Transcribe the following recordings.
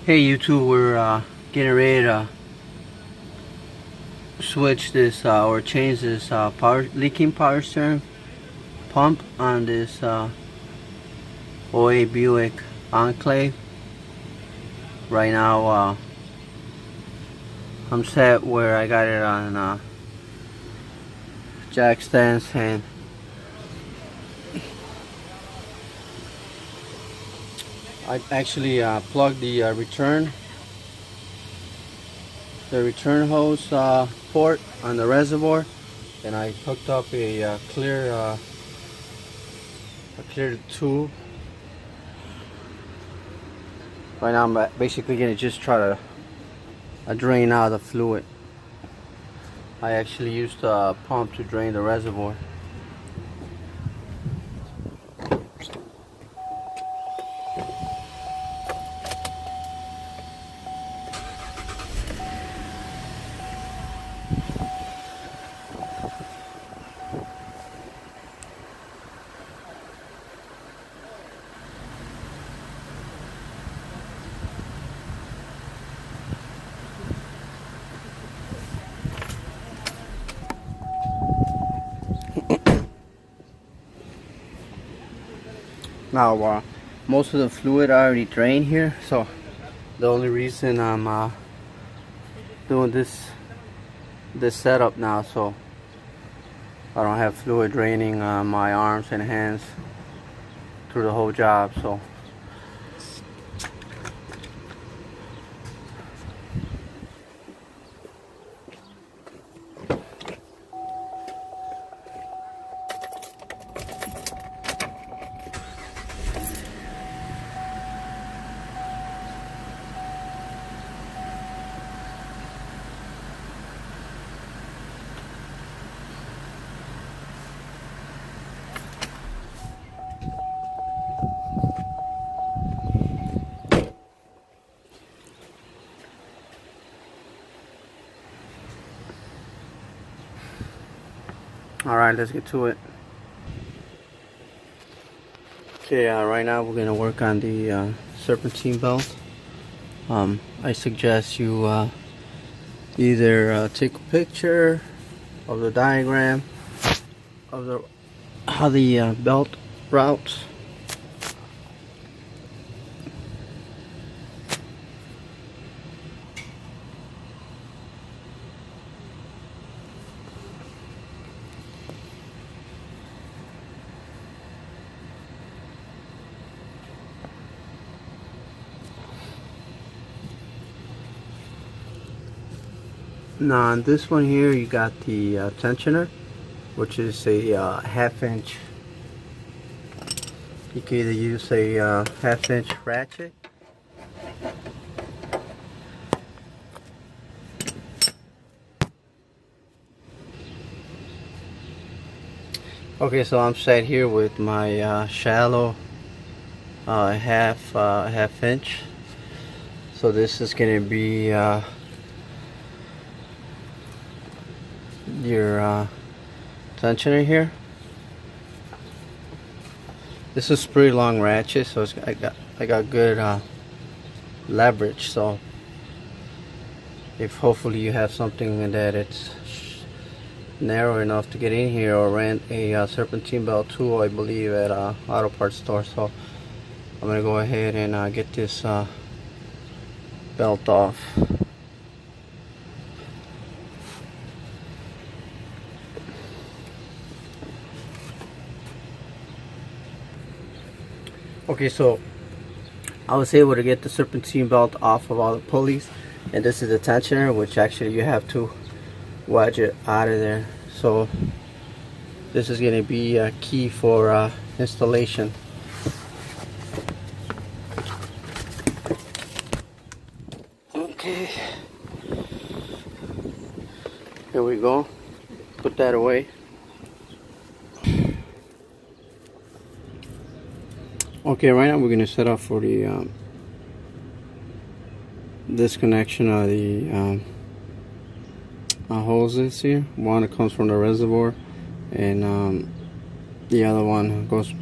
Hey YouTube, we're getting ready to switch this or change this leaking power steering pump on this OA Buick Enclave. Right now I'm set where I got it on jack stands, and I actually plugged the return hose port on the reservoir, and I hooked up a clear tube. Right now I'm basically gonna just try to drain out the fluid. I actually used a pump to drain the reservoir. Now most of the fluid I already drained here, so the only reason I'm doing this setup now, so I don't have fluid draining my arms and hands through the whole job. So alright, let's get to it. Okay, right now we're gonna work on the serpentine belt. I suggest you either take a picture of the diagram of how the belt routes. Now on this one here, you got the tensioner, which is a 1/2 inch. You can either use a 1/2 inch ratchet, okay, so I'm set here with my shallow half inch. So this is going to be your tensioner here. This is pretty long ratchet, so I got good leverage. So if hopefully you have something that it's narrow enough to get in here, or rent a serpentine belt tool, I believe, at a auto parts store. So I'm gonna go ahead and get this belt off. Okay, so I was able to get the serpentine belt off of all the pulleys, and this is the tensioner, which actually you have to wedge it out of there. So this is going to be a key for installation. Okay, here we go. Put that away. Okay, right now we're going to set up for the disconnection of the hoses here. One that comes from the reservoir, and the other one goes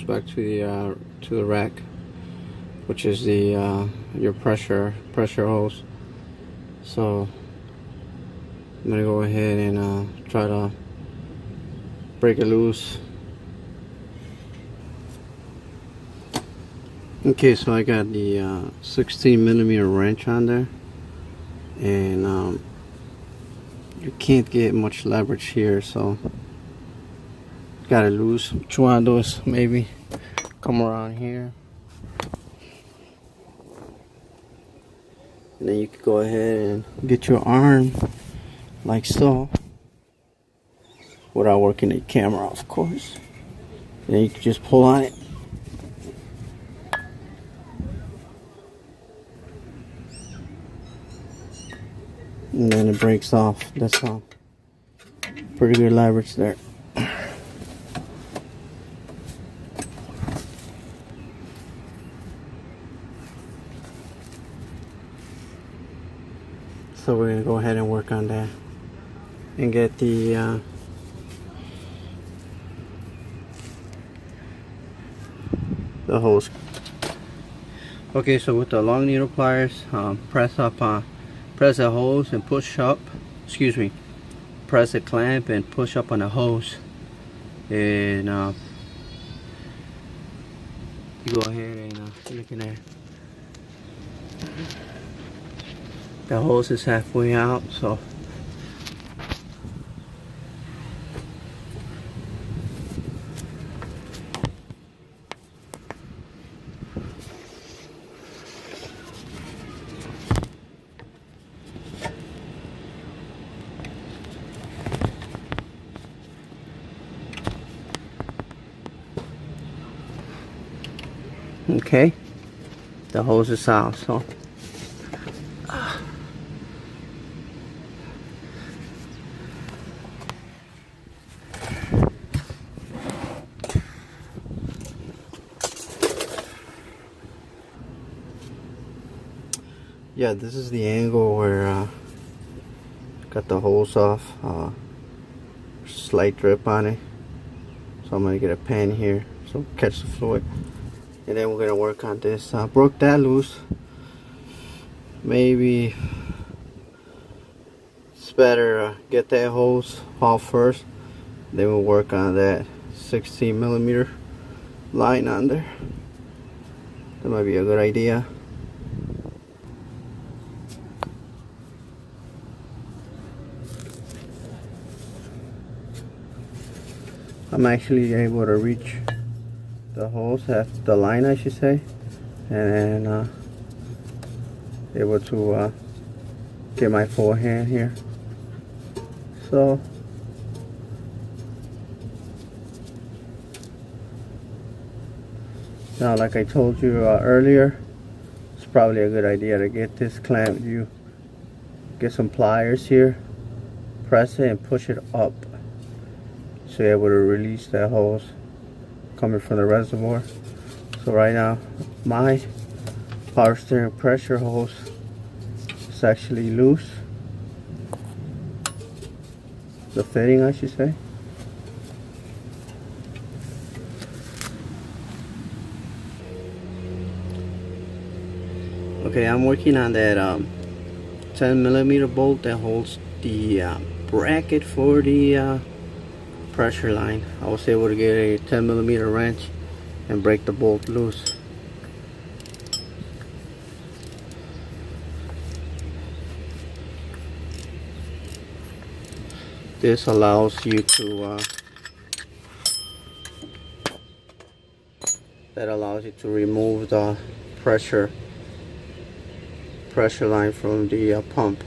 back to the rack. which is the your pressure hose. So I'm gonna go ahead and try to break it loose. Okay, so I got the 16mm wrench on there, and you can't get much leverage here, so got it loose. What you want to do is maybe come around here, and then you can go ahead and get your arm like so, without working the camera, of course. And then you can just pull on it. And then it breaks off. That's all. Pretty good leverage there. So we're gonna go ahead and work on that and get the hose. Okay, so with the long needle pliers, press the hose and push up. Excuse me. Press the clamp and push up on the hose, and you go ahead and look in there. The hose is halfway out, so okay, the hose is out. So yeah, this is the angle where got the hose off. Slight drip on it, so I'm gonna get a pen here so catch the fluid, and then we're gonna work on this. Broke that loose. Maybe it's better get that hose off first, then we'll work on that 16mm line on there. That might be a good idea. I'm actually able to reach the hose, the line I should say, and then able to get my forehand here. So now, like I told you earlier, it's probably a good idea to get this clamp. You get some pliers here, press it and push it up, so you're able to release that hose coming from the reservoir. So right now my power steering pressure hose is actually loose, the fitting I should say. Okay, I'm working on that 10mm bolt that holds the bracket for the pressure line. I was able to get a 10mm wrench and break the bolt loose. This allows you to remove the pressure line from the pump.